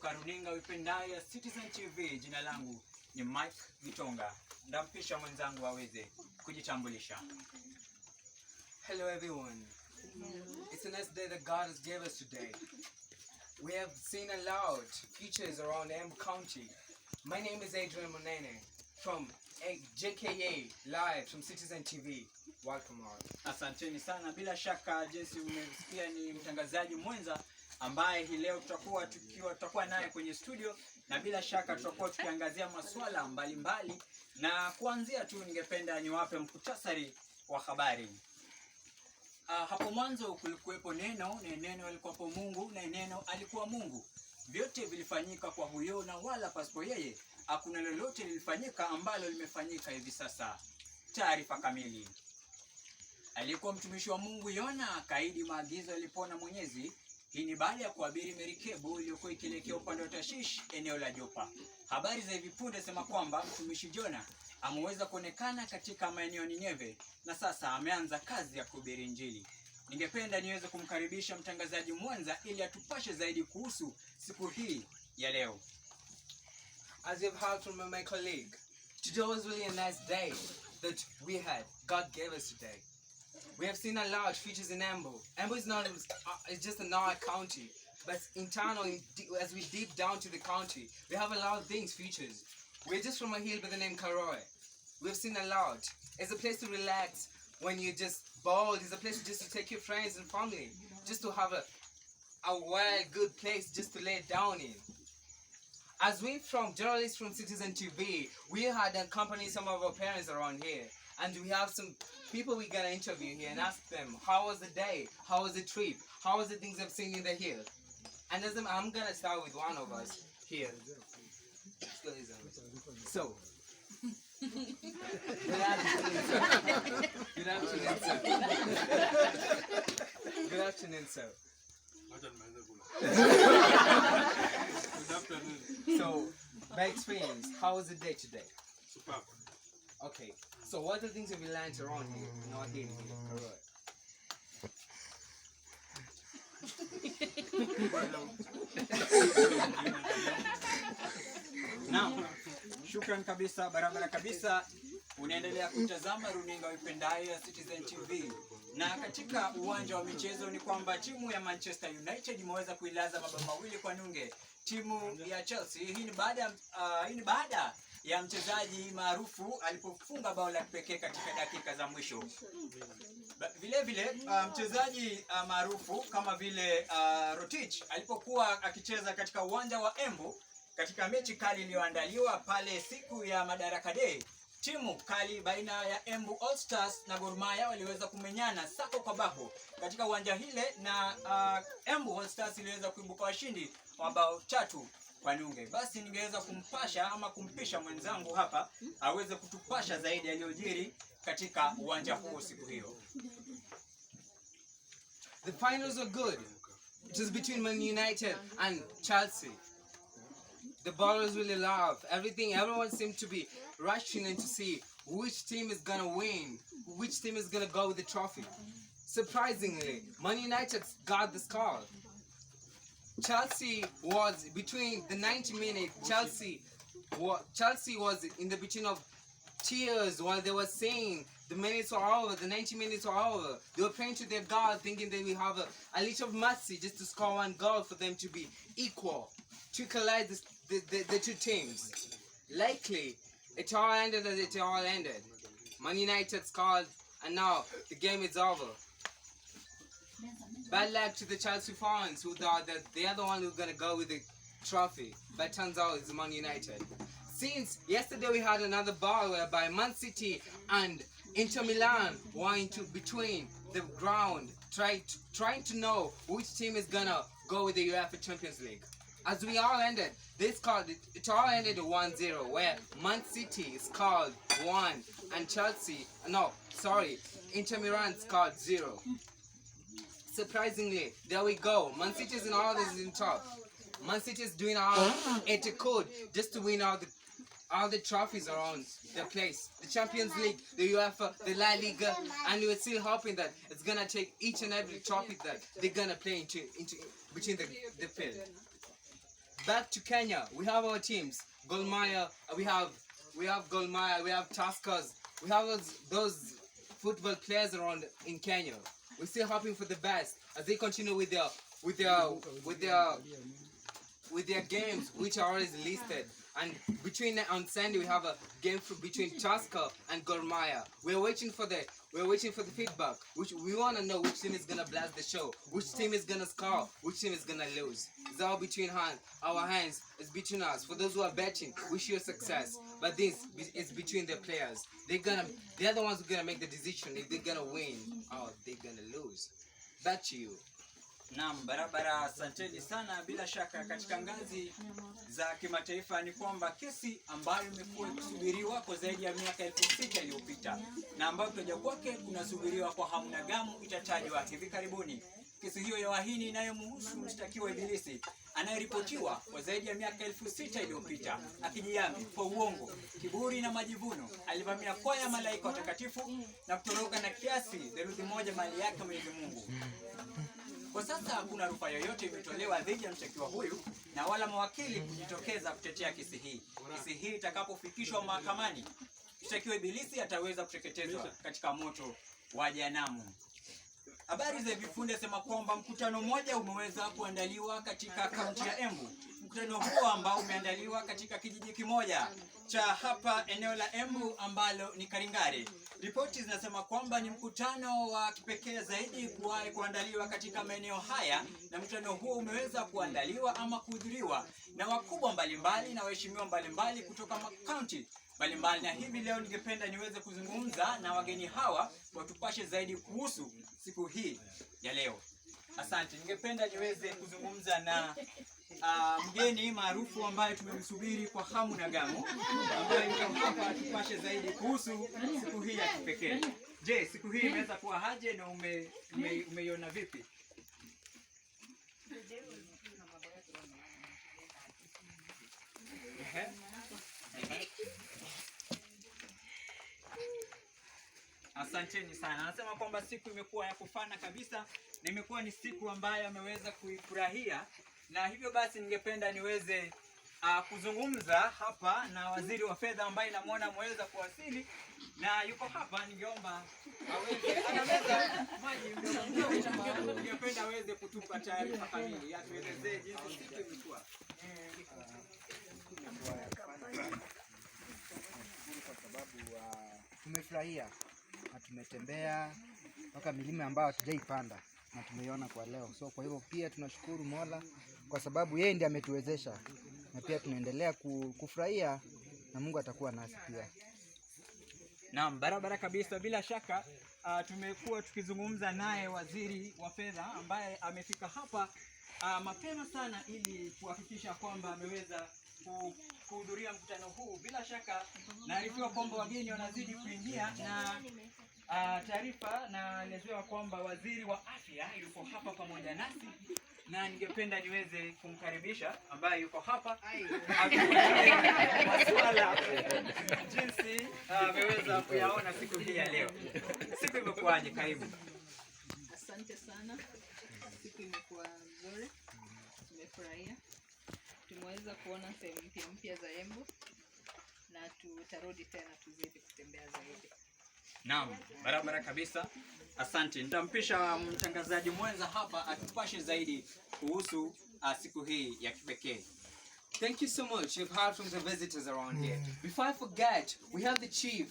kutoka runinga uipendayo ya Citizen TV. Jina langu ni Mike Gitonga. Ndampisha mwenzangu aweze kujitambulisha. Hello everyone. It's a nice day that God has given us today. We have seen a lot features around Embu County. My name is Adrian Monene from JKA live from Citizen TV. Welcome all. Asanteni sana. Bila shaka jinsi umesikia ni mtangazaji mwenza ambaye hii leo tutakuwa naye kwenye studio, na bila shaka tutakuwa tukiangazia masuala mbalimbali, na kuanzia tu ningependa niwape mkutasari wa habari. Hapo mwanzo kulikuwepo neno, na neno alikuwapo Mungu, na neno alikuwa Mungu. Vyote vilifanyika kwa huyo, na wala pasipo yeye hakuna lolote lilifanyika ambalo limefanyika hivi sasa. Taarifa kamili. Alikuwa mtumishi wa Mungu Yona akaidi maagizo alipona Mwenyezi. Hii ni baada ya kuabiri merikebu iliyokuwa ikielekea upande wa Tashish, eneo la Jopa. Habari za hivi punde sema kwamba mtumishi Jona ameweza kuonekana katika maeneo Nineve na sasa ameanza kazi ya kuhubiri Injili. Ningependa niweze kumkaribisha mtangazaji mwenza ili atupashe zaidi kuhusu siku hii ya leo. As you've heard from my colleague, today was really a nice day that God gave us today. We have seen a lot features in Embu. Embu is not it's just another county, but internally, as we deep down to the county, we have a lot of things features. We're just from a hill by the name Karoy. We've seen a lot. It's a place to relax when you're just bored. It's a place just to take your friends and family, just to have a well, good place just to lay down in. As we from journalists from Citizen TV, we had accompanied some of our parents around here, and we have some people we're gonna interview here and ask them how was the day, how was the trip, how was the things I've seen in the hill. And as I'm gonna start with one of us here. So, good afternoon, sir. Good afternoon, sir. Good afternoon, sir. Good afternoon. So, by experience, how was the day today? Superb. Okay, so what are the things that we learned around here? Not here, correct. Naam, shukran kabisa, barabara kabisa. Unaendelea kutazama runinga uipendayo ya Citizen TV. Na katika uwanja wa michezo ni kwamba timu ya Manchester United imeweza kuilaza mabao mawili kwa nunge timu ya Chelsea. Hii ni baada ya mchezaji maarufu alipofunga bao la pekee katika dakika za mwisho. Vile vile mchezaji maarufu kama vile Rotich alipokuwa akicheza katika uwanja wa Embu katika mechi kali iliyoandaliwa pale siku ya Madaraka Day. Timu kali baina ya Embu All Stars na Gor Mahia waliweza kumenyana sako kwa bako katika uwanja hile, na Embu All Stars iliweza kuibuka washindi wa bao 3 kwa nunge. Basi ningeweza kumpasha ama kumpisha mwenzangu hapa aweze kutupasha zaidi yaliyojiri katika uwanja huo siku hiyo. The finals were good. It was between Man United and Chelsea. The ballers really loved everything. Everyone seemed to be rushing in to see which team is gonna win, which team is gonna go with the trophy. Surprisingly, Man United got the score. Chelsea was between the 90 minutes. Chelsea was in the between of tears while they were saying the minutes are over, the 90 minutes are over. They were praying to their God, thinking they will have a little mercy just to score one goal for them to be equal, to collide the two teams. Likely, it all ended as it all ended. Man United scored, and now the game is over. Bad luck to the Chelsea fans who thought that they are the one who's gonna go with the trophy, but turns out it's Man United. Since yesterday we had another ball whereby Man City and Inter Milan were into between the ground, trying to know which team is gonna go with the UEFA Champions League. As we all ended, it all ended 1-0, where Man City scored 1 and Inter Milan scored 0. Surprisingly, there we go. Man City is in all this in top. Man City is doing all it could just to win all the trophies around the place. The Champions League, the UEFA, the La Liga, and we're still hoping that it's gonna take each and every trophy that they're gonna play into between the field. back to Kenya. We have our teams. Gor Mahia, we have Gor Mahia, we have Tuskers. We have those football players around in Kenya. We're still hoping for the best as they continue with their games, which are already listed. And on Sunday we have a game between Tusker and Gor Mahia. We're waiting for the feedback. Which we want to know which team is gonna blast the show, which team is gonna score, which team is gonna lose. It's all between our hands. It's between us. For those who are betting, wish you success. But this is between the players. They're the ones who are gonna make the decision if they're gonna win or they're gonna lose. Back to you. Naam, barabara, asanteni sana. Bila shaka katika ngazi za kimataifa ni kwamba kesi ambayo imekuwa ikisubiriwa kwa zaidi ya miaka 6000 iliyopita na ambayo kuja kwake kunasubiriwa kwa hamu na gamu itatajwa hivi karibuni. Kesi hiyo ya wahini inayomhusu mshtakiwa Ibilisi anayeripotiwa kwa zaidi ya miaka 6000 iliyopita akijiyami kwa uongo, kiburi na majivuno alivamia kwaya ya malaika watakatifu na kutoroka na kiasi theluthi moja mali yake Mwenyezi Mungu. Kwa sasa hakuna rufaa yoyote imetolewa dhidi ya mshtakiwa huyu na wala mawakili kujitokeza kutetea kesi hii. Kesi hii itakapofikishwa mahakamani, mshtakiwa Ibilisi ataweza kuteketezwa katika moto wa jehanamu. Habari za vifunde sema kwamba mkutano mmoja umeweza kuandaliwa katika kaunti ya Embu. Mkutano huo ambao umeandaliwa katika kijiji kimoja cha hapa eneo la Embu ambalo ni Karingare. Ripoti zinasema kwamba ni mkutano wa kipekee zaidi kuwahi kuandaliwa katika maeneo haya, na mkutano huo umeweza kuandaliwa ama kuhudhuriwa na wakubwa mbalimbali na waheshimiwa mbalimbali kutoka kaunti mbalimbali. Na hivi leo ningependa niweze kuzungumza na wageni hawa watupashe zaidi kuhusu siku hii ya leo. Asante. Ningependa niweze kuzungumza na mgeni maarufu ambaye tumemsubiri kwa hamu na gamu, ambaye yuko hapa atupashe zaidi kuhusu siku hii ya kipekee. Je, siku hii imeweza kuwa haje na umeiona vipi? Asanteni sana. Anasema kwamba siku imekuwa ya kufana kabisa na imekuwa ni siku ambayo ameweza kuifurahia, na hivyo basi ningependa niweze kuzungumza hapa na waziri wa fedha ambaye namuona ameweza kuwasili na yuko hapa. Ningeomba aweze anaweza maji ningependa aweze kutupa taarifa kamili, atuelezee jinsi siku imekuwa. Kwa sababu tumefurahia na tumetembea mpaka milima ambayo hatujaipanda na tumeiona kwa leo. So kwa hivyo pia tunashukuru Mola kwa sababu yeye ndiye ametuwezesha, na pia tunaendelea kufurahia na Mungu atakuwa nasi pia. Naam, barabara kabisa. Bila shaka tumekuwa tukizungumza naye waziri wa fedha ambaye amefika hapa mapema sana ili kuhakikisha kwamba ameweza kuhudhuria mkutano huu. Bila shaka naarifiwa kwamba wageni wanazidi kuingia, na taarifa naelezewa kwamba waziri wa afya yuko hapa pamoja nasi, na ningependa niweze kumkaribisha ambaye yuko hapa masuala jinsi ameweza kuyaona siku hii ya leo. Siku imekuwaje? Karibu. Asante sana. Siku imekuwa nzuri, tumefurahia. Tumeweza kuona sehemu mpya za Embu na tutarudi tena tuzidi kutembea zaidi. Naam, barabara kabisa. Asante. Nitampisha mtangazaji mwenza hapa atupashe zaidi kuhusu siku hii ya kipekee. Thank you so much. You've heard from the visitors around here. Before I forget, we have the chief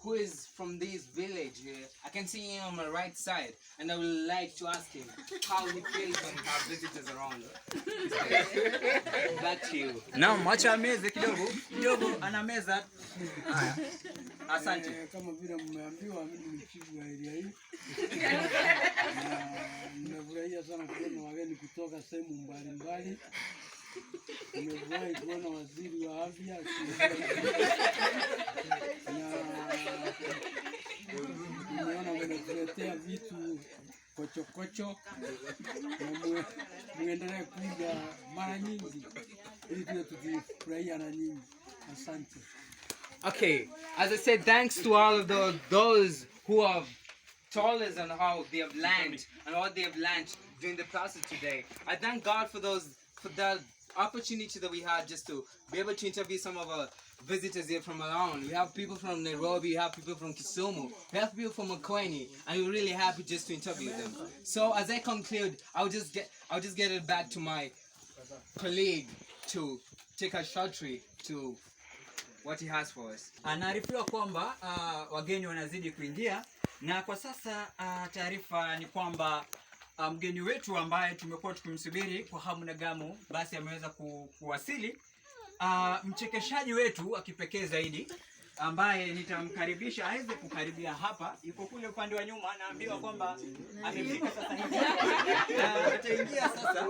who is from this village here. I can see him on my right side, and I would like to ask him how he feels when we have visitors around. Back to you. Naam, acha meze kidogo ana meza. Haya. Asante. Kama vile mmeambiwa, mimi ni chifu wa area hii. Nimefurahia sana kuona wageni kutoka sehemu mbalimbali. Nimefurahi kuona waziri wa afya nimeona mmetuletea vitu kochokocho, na muendelee kuja mara nyingi ili tuwe tukifurahia na nyinyi. Asante. Okay, as I said, thanks to all of those who have told us on how they have learned and what they have learned during the classes today. I thank God for opportunity that we had just to be able to interview some of our visitors here from around. We have people from Nairobi, we have people from Kisumu, we have people from Makweni, and we're really happy just to interview them. So as I conclude, I'll just get it back to my colleague to take a short trip to what he has for us. Anaarifiwa kwamba wageni wanazidi kuingia, na kwa sasa taarifa ni kwamba mgeni wetu ambaye tumekuwa tukimsubiri kwa hamu na gamu basi ameweza kuwasili. Mchekeshaji wetu wa kipekee zaidi ambaye nitamkaribisha aweze kukaribia hapa, yuko kule upande wa nyuma, naambiwa kwamba amefika sasa hivi. Ataingia sasa.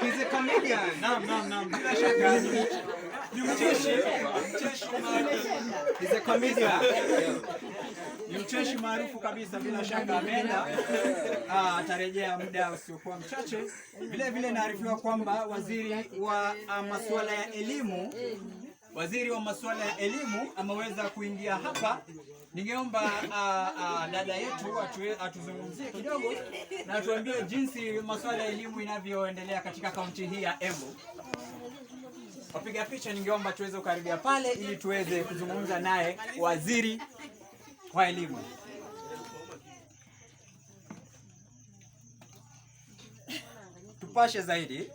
He's a comedian. Naam, bila shaka ni mcheshi maarufu. He's a comedian. Ni mcheshi maarufu kabisa, bila shaka ameenda. Atarejea muda usiokuwa mchache. Vile vile naarifiwa kwamba waziri wa masuala ya elimu ameweza kuingia hapa. Ningeomba dada yetu atuzungumzie kidogo na atuambie jinsi masuala ya elimu inavyoendelea katika kaunti hii ya Embu. Wapiga picha, ningeomba tuweze kukaribia pale ili tuweze kuzungumza naye waziri wa elimu. Tupashe zaidi.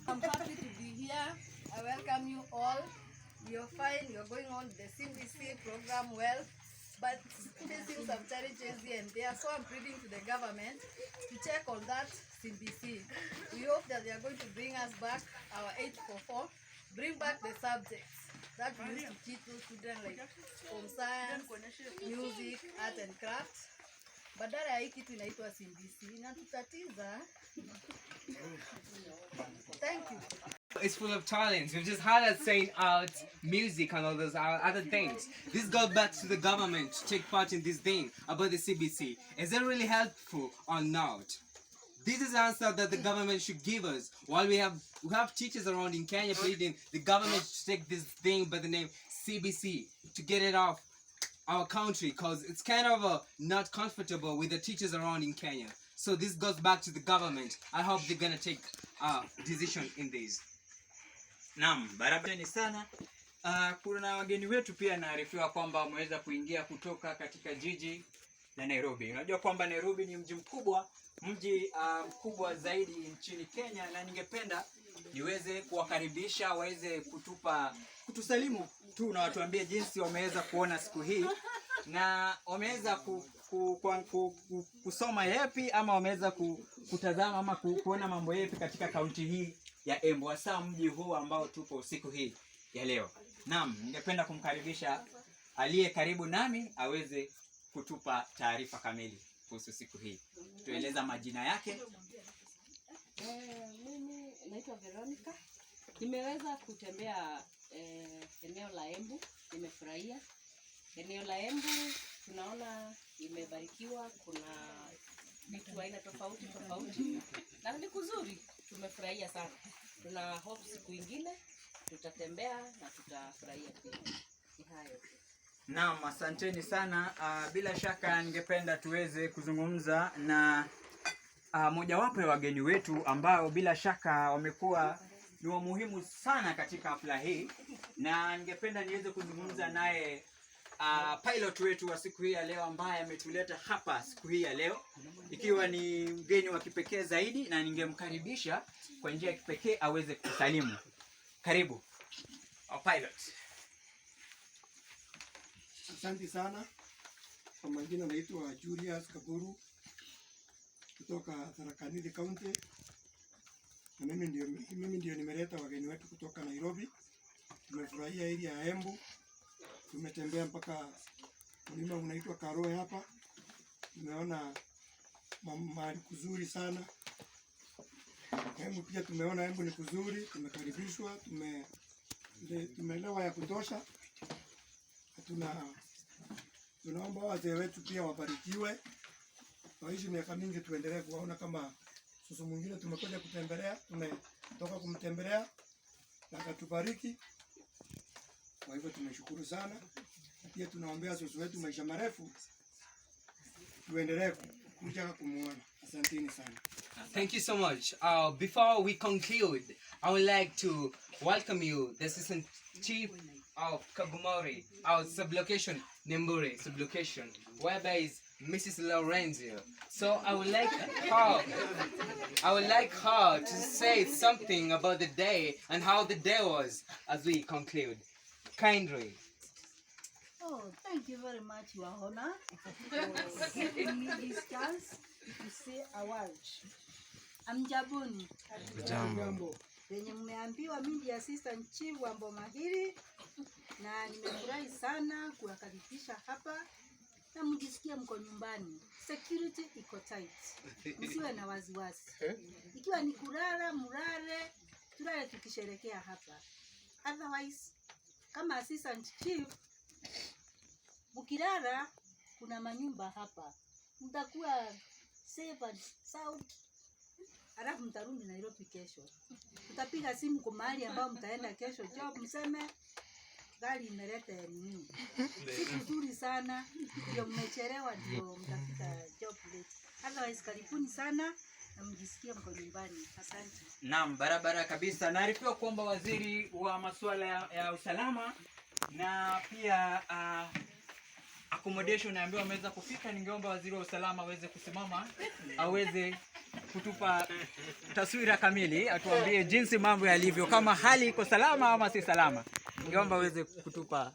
I'm happy to be here. I welcome you all. You're fine. You're going on the CBC program well, but facing some challenges here and there. So I'm pleading to the government to check on that CBC. We hope that they are going to bring us back our 844, bring back the subjects that we used to teach those children, like home science, music, art and craft. Badala ya hii kitu inaitwa CBC inatutatiza. Thank you. It's full of talents. We've just had us saying art, music, and all those other things. This goes back to the government to take part in this thing about the CBC. Is it really helpful or not? This is the answer that the government should give us. While we have teachers around in Kenya pleading, the government should take this thing by the name CBC to get it off our country, because it's kind of not comfortable with the teachers around in Kenya. So this goes back to the government. I hope they're gonna take a decision in this. Naam, barabara sana. Kuna wageni wetu pia naarifiwa kwamba wameweza kuingia kutoka katika jiji la Nairobi. Unajua kwamba Nairobi ni mji mkubwa, mkubwa zaidi nchini Kenya, na ningependa niweze kuwakaribisha waweze kutusalimu tu na watuambie jinsi wameweza kuona siku hii na wameweza kusoma yapi ama wameweza kutazama ama kuona mambo yapi katika kaunti hii ya Embu, hasa mji huu ambao tupo siku hii ya leo. Naam, ningependa kumkaribisha aliye karibu nami aweze kutupa taarifa kamili kuhusu siku hii. Tueleza majina yake. Mimi naitwa Veronica. Nimeweza kutembea eneo la Embu, nimefurahia. Eneo la Embu tunaona imebarikiwa, kuna vitu aina tofauti na ni kuzuri, tumefurahia sana. Tuna hope siku ingine tutatembea na tutafurahia pia. Ni hayo. Naam, asanteni sana. Bila shaka ningependa tuweze kuzungumza na mojawapo ya wageni wetu ambao bila shaka wamekuwa ni wa muhimu sana katika hafla hii, na ningependa niweze kuzungumza naye pilot wetu wa siku hii ya leo ambaye ametuleta hapa siku hii ya leo, ikiwa ni mgeni wa kipekee zaidi, na ningemkaribisha kwa njia ya kipekee aweze kusalimu. Karibu pilot. Asante sana. Kwa majina naitwa Julius Kaburu kutoka Tharaka Nithi County. Na mimi ndio nimeleta wageni wetu kutoka Nairobi. Tumefurahia area ya Embu. Tumetembea mpaka mlima unaitwa Karoe hapa. Tumeona mahali kuzuri sana. Embu pia tumeona Embu ni kuzuri, tumekaribishwa, tumeelewa ya kutosha. Tunaomba wazee wetu pia wabarikiwe. Waishi miaka mingi, tuendelee kuwaona kama susu mwingine. Tumekuja kutembelea, tumetoka kumtembelea na akatubariki. Kwa hivyo tumeshukuru sana. pia tunaombea sosi wetu maisha marefu, tuendelee kuja kumuona. Asanteni sana. Thank you so much. Before we conclude, I would like to welcome you, the Assistant Chief of Kagumori, our sublocation, Nembure sublocation, whereby is Mrs. Lorenzo. So I would like her to say something about the day and how the day was as we conclude. Kindly. Oh, thank you very much, Your Honor, for giving me this chance to say a word. Amjabuni. Jambo. Venye mmeambiwa mimi ndiye assistant chief wa Mboma hili na nimefurahi sana kuwakaribisha hapa na mjisikie mko nyumbani. Security iko tight. Msiwe na wasiwasi. Ikiwa ni kulala, mlale, tulale tukisherekea hapa. Otherwise, kama assistant chief mkilala kuna manyumba hapa. Mtakuwa safe and sound. Alafu mtarudi Nairobi kesho. Tutapiga simu kwa mahali ambao mtaenda kesho job, mseme gari imeleta nini. Siku nzuri sana, ndio mmechelewa ndio mtafika job late. Otherwise karibuni sana na mjisikie mko nyumbani. Asante. Naam, barabara kabisa. Naarifiwa kwamba waziri wa masuala ya usalama na pia accommodation naambiwa ameweza kufika. Ningeomba waziri wa usalama aweze kusimama, aweze kutupa taswira kamili, atuambie jinsi mambo yalivyo, kama hali iko salama ama si salama. Ningeomba aweze kutupa.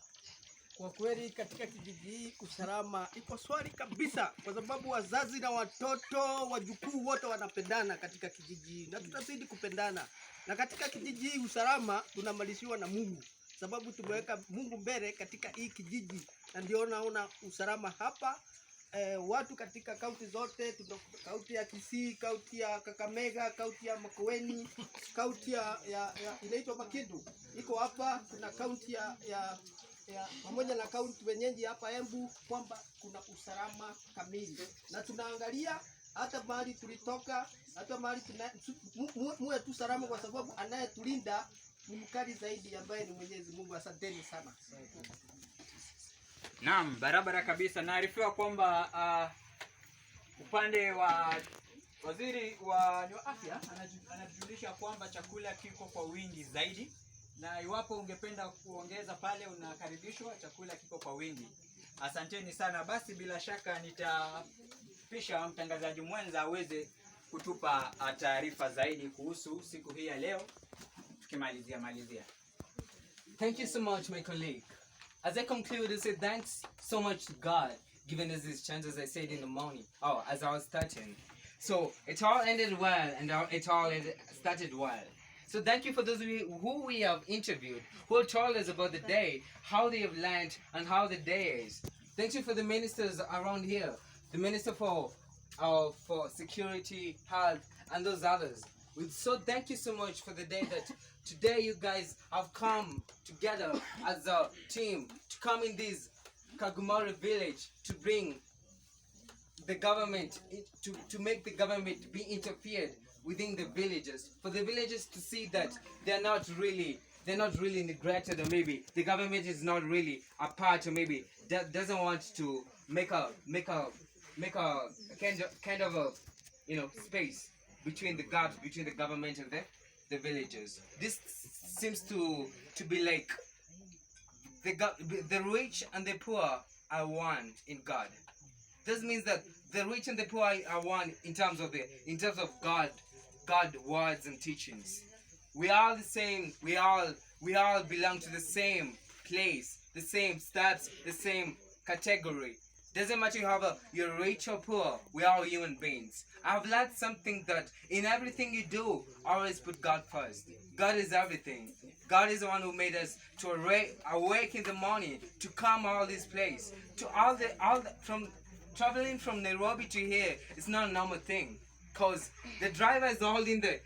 Kwa kweli katika kijiji hii usalama iko swali kabisa, kwa sababu wazazi na watoto, wajukuu wote wanapendana katika kijiji na tutazidi kupendana. Na katika kijiji hii usalama tunamalishiwa na Mungu, sababu tumeweka Mungu mbele katika hii kijiji, na ndio naona usalama hapa. Watu katika kaunti zote, kaunti ya Kisii, kaunti ya Kakamega, kaunti ya Makueni, kaunti ya inaitwa Makindu iko hapa, kuna kaunti ya pamoja na kaunti wenyeji hapa Embu, kwamba kuna usalama kamili. Na tunaangalia hata mahali tulitoka, hata mahali muwe tu salama, kwa sababu anayetulinda ni mkali zaidi ambaye ni Mwenyezi Mungu. Asanteni sana. Naam, barabara kabisa. Naarifiwa kwamba upande wa waziri wa afya anajulisha kwamba chakula kiko kwa wingi zaidi, na iwapo ungependa kuongeza pale unakaribishwa, chakula kiko kwa wingi. Asanteni sana. Basi bila shaka nitapisha mtangazaji mwenza aweze kutupa taarifa zaidi kuhusu siku hii ya leo tukimalizia. Thank you so much, my colleague. As I conclude, I say thanks so much to God giving us this chance, as I said in the morning. As I was starting. So it all ended well, and it all started well. So thank you for those who we have interviewed, who told us about the day, how they have learned, and how the day is. Thank you for the ministers around here, the minister for security, health, and those others. So thank you so much for the day that today you guys have come together as a team to come in this Kagumori village to bring the government, to make the government be interfered within the villages, for the villagers to see that they're not really neglected, or maybe the government is not really a part, or maybe that doesn't want to make a kind of a space between the gaps between the government and the villagers. This seems to be like the rich and the poor are one in God. This means that the rich and the poor are one in terms of God words and teachings. We are the same. We all belong to the same place, the same steps, the same category. Doesn't matter you're rich or poor. We are all human beings. I've learned something, that in everything you do, always put God first. God is everything. God is the one who made us to awake in the morning, to come all this place, to from traveling from Nairobi to here. It's not a normal thing, cause the driver is holding the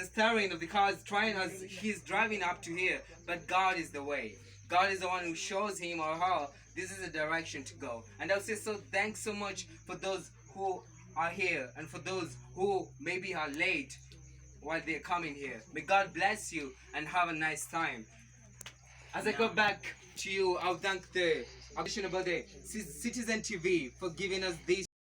steering of the car, trying as he's driving up to here. But God is the way. God is the one who shows him or her this is the direction to go. And I'll say so. Thanks so much for those who are here, and for those who maybe are late while they're coming here. May God bless you and have a nice time. As I go back to you, I'll thank the Citizen TV for giving us this